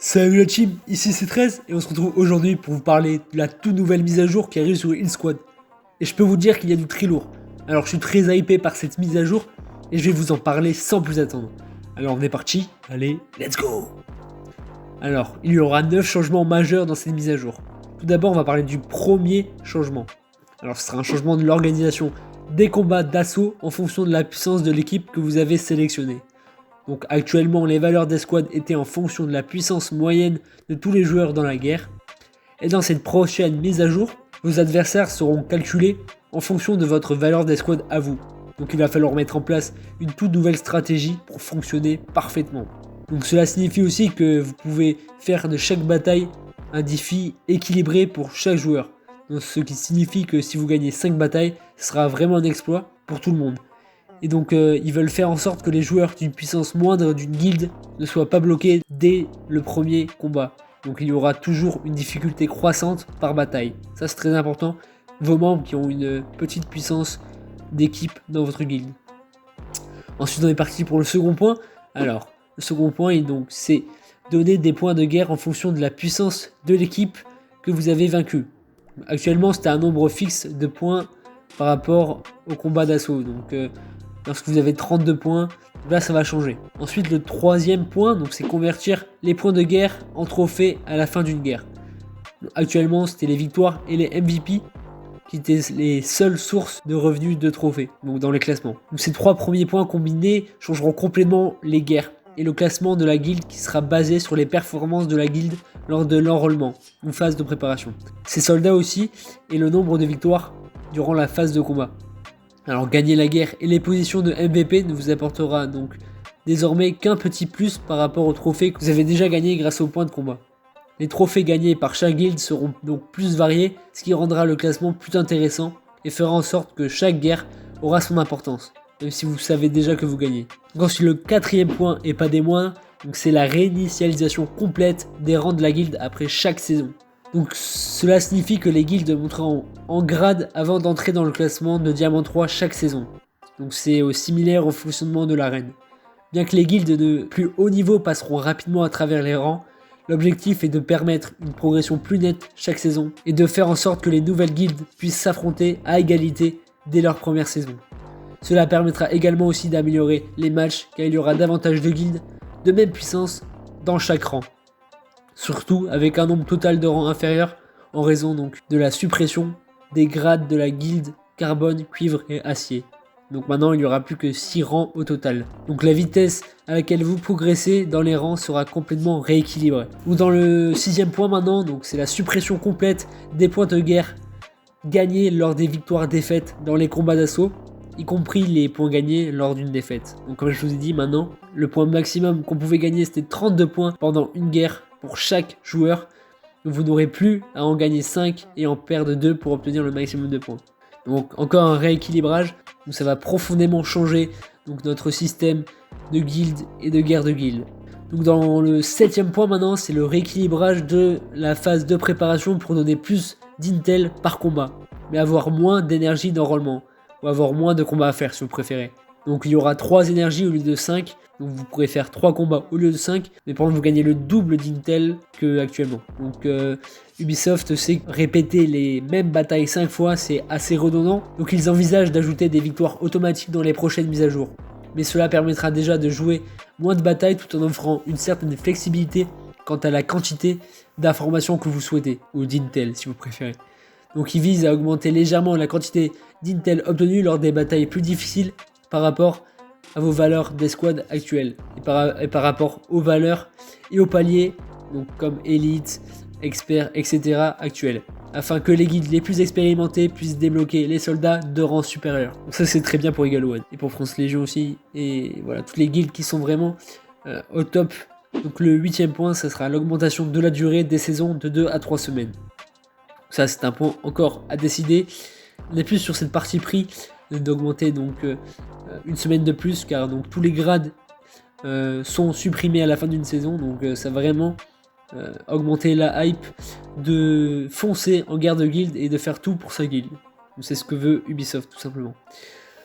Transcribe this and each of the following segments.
Salut la team, ici c'est 13 et on se retrouve aujourd'hui pour vous parler de la toute nouvelle mise à jour qui arrive sur Heal Squad. Et je peux vous dire qu'il y a du très lourd. Alors je suis très hypé par cette mise à jour et je vais vous en parler sans plus attendre. Alors on est parti, allez, let's go. Alors il y aura 9 changements majeurs dans cette mise à jour. Tout d'abord on va parler du premier changement. Alors ce sera un changement de l'organisation des combats d'assaut en fonction de la puissance de l'équipe que vous avez sélectionnée. Donc actuellement les valeurs des squads étaient en fonction de la puissance moyenne de tous les joueurs dans la guerre. Et dans cette prochaine mise à jour, vos adversaires seront calculés en fonction de votre valeur des squads à vous. Donc il va falloir mettre en place une toute nouvelle stratégie pour fonctionner parfaitement. Donc cela signifie aussi que vous pouvez faire de chaque bataille un défi équilibré pour chaque joueur. Donc, ce qui signifie que si vous gagnez 5 batailles, ce sera vraiment un exploit pour tout le monde. Et donc ils veulent faire en sorte que les joueurs d'une puissance moindre d'une guilde ne soient pas bloqués dès le premier combat. Donc il y aura toujours une difficulté croissante par bataille. Ça c'est très important. Vos membres qui ont une petite puissance d'équipe dans votre guilde. Ensuite on est parti pour le second point. Alors le second point c'est donner des points de guerre en fonction de la puissance de l'équipe que vous avez vaincue. Actuellement c'était un nombre fixe de points par rapport au combat d'assaut. Donc lorsque vous avez 32 points, là ça va changer. Ensuite le troisième point, c'est convertir les points de guerre en trophées à la fin d'une guerre. Actuellement c'était les victoires et les MVP qui étaient les seules sources de revenus de trophées, donc dans les classements. Donc ces trois premiers points combinés changeront complètement les guerres et le classement de la guilde qui sera basé sur les performances de la guilde lors de l'enrôlement, ou phase de préparation. Ces soldats aussi et le nombre de victoires durant la phase de combat. Alors gagner la guerre et les positions de MVP ne vous apportera donc désormais qu'un petit plus par rapport aux trophées que vous avez déjà gagnés grâce aux points de combat. Les trophées gagnés par chaque guilde seront donc plus variés, ce qui rendra le classement plus intéressant et fera en sorte que chaque guerre aura son importance, même si vous savez déjà que vous gagnez. Donc ensuite le quatrième point et pas des moindres, c'est la réinitialisation complète des rangs de la guilde après chaque saison. Donc cela signifie que les guildes monteront en grade avant d'entrer dans le classement de Diamant 3 chaque saison. Donc c'est similaire au fonctionnement de l'arène. Bien que les guildes de plus haut niveau passeront rapidement à travers les rangs, l'objectif est de permettre une progression plus nette chaque saison et de faire en sorte que les nouvelles guildes puissent s'affronter à égalité dès leur première saison. Cela permettra également aussi d'améliorer les matchs car il y aura davantage de guildes de même puissance dans chaque rang. Surtout avec un nombre total de rangs inférieur en raison donc de la suppression des grades de la guilde carbone, cuivre et acier. Donc maintenant il n'y aura plus que 6 rangs au total. Donc la vitesse à laquelle vous progressez dans les rangs sera complètement rééquilibrée. Ou dans le 6ème point maintenant, c'est la suppression complète des points de guerre gagnés lors des victoires-défaites dans les combats d'assaut, y compris les points gagnés lors d'une défaite. Donc comme je vous ai dit maintenant, le point maximum qu'on pouvait gagner c'était 32 points pendant une guerre pour chaque joueur. Vous n'aurez plus à en gagner 5 et en perdre 2 pour obtenir le maximum de points. Donc encore un rééquilibrage, donc ça va profondément changer notre système de guildes et de guerre de guildes. Donc dans le 7ème point maintenant, c'est le rééquilibrage de la phase de préparation pour donner plus d'intel par combat, mais avoir moins d'énergie d'enrôlement, ou avoir moins de combats à faire si vous préférez. Donc il y aura 3 énergies au lieu de 5, donc vous pourrez faire 3 combats au lieu de 5, mais par contre vous gagnez le double d'intel que actuellement. Donc Ubisoft sait répéter les mêmes batailles 5 fois, c'est assez redondant, donc ils envisagent d'ajouter des victoires automatiques dans les prochaines mises à jour. Mais cela permettra déjà de jouer moins de batailles tout en offrant une certaine flexibilité quant à la quantité d'informations que vous souhaitez, ou d'intel si vous préférez. Donc ils visent à augmenter légèrement la quantité d'intel obtenue lors des batailles plus difficiles par rapport à vos valeurs des squads actuelles et par rapport aux valeurs et aux paliers donc comme élite, expert, etc. actuels, afin que les guildes les plus expérimentés puissent débloquer les soldats de rang supérieur. Donc ça c'est très bien pour Eagle One et pour France Légion aussi, et voilà toutes les guildes qui sont vraiment au top. Donc le 8ème point, ça sera l'augmentation de la durée des saisons de 2 à 3 semaines. Ça c'est un point encore à décider. On est plus sur cette partie prix d'augmenter une semaine de plus, car tous les grades sont supprimés à la fin d'une saison, donc ça va vraiment augmenter la hype de foncer en guerre de guilde et de faire tout pour sa guilde. C'est ce que veut Ubisoft tout simplement.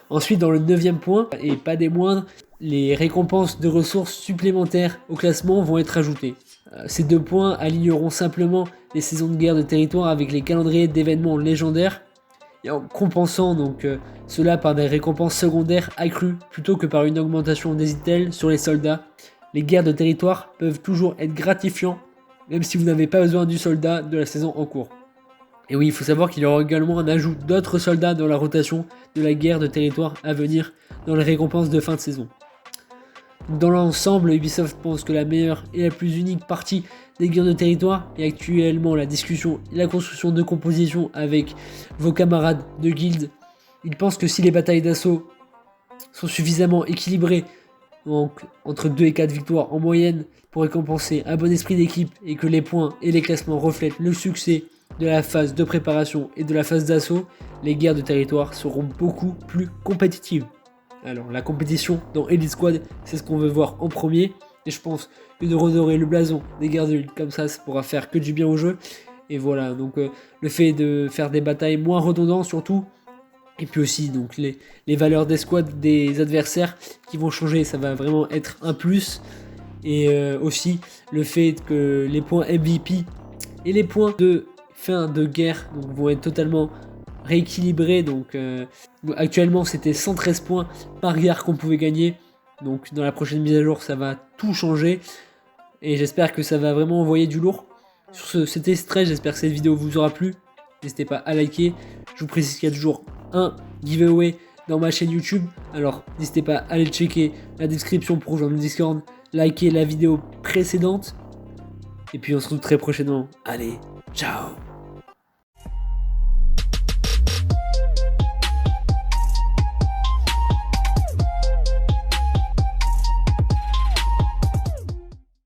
Ensuite dans le 9ème point, et pas des moindres, les récompenses de ressources supplémentaires au classement vont être ajoutées. Ces 2 points aligneront simplement les saisons de guerre de territoire avec les calendriers d'événements légendaires et en compensant donc cela par des récompenses secondaires accrues plutôt que par une augmentation des itels sur les soldats. Les guerres de territoire peuvent toujours être gratifiants même si vous n'avez pas besoin du soldat de la saison en cours. Et oui, il faut savoir qu'il y aura également un ajout d'autres soldats dans la rotation de la guerre de territoire à venir dans les récompenses de fin de saison. Dans l'ensemble, Ubisoft pense que la meilleure et la plus unique partie des guerres de territoire est actuellement la discussion et la construction de compositions avec vos camarades de guilde. Il pense que si les batailles d'assaut sont suffisamment équilibrées, donc entre 2 et 4 victoires en moyenne, pour récompenser un bon esprit d'équipe et que les points et les classements reflètent le succès de la phase de préparation et de la phase d'assaut, les guerres de territoire seront beaucoup plus compétitives. Alors la compétition dans Elite Squad, c'est ce qu'on veut voir en premier, et je pense que de redorer le blason des guerres de lutte comme ça pourra faire que du bien au jeu. Et voilà, donc le fait de faire des batailles moins redondantes surtout, et puis aussi donc les valeurs des squads des adversaires qui vont changer, ça va vraiment être un plus. Et aussi le fait que les points MVP et les points de fin de guerre donc, vont être totalement rééquilibrés. Donc actuellement c'était 113 points par guerre qu'on pouvait gagner. Donc dans la prochaine mise à jour ça va tout changer. Et j'espère que ça va vraiment envoyer du lourd. Sur c'était stress, j'espère que cette vidéo vous aura plu. N'hésitez pas à liker. Je vous précise qu'il y a toujours un giveaway dans ma chaîne YouTube. Alors n'hésitez pas à aller checker la description pour rejoindre le Discord. Likez la vidéo précédente. Et puis on se retrouve très prochainement. Allez, ciao!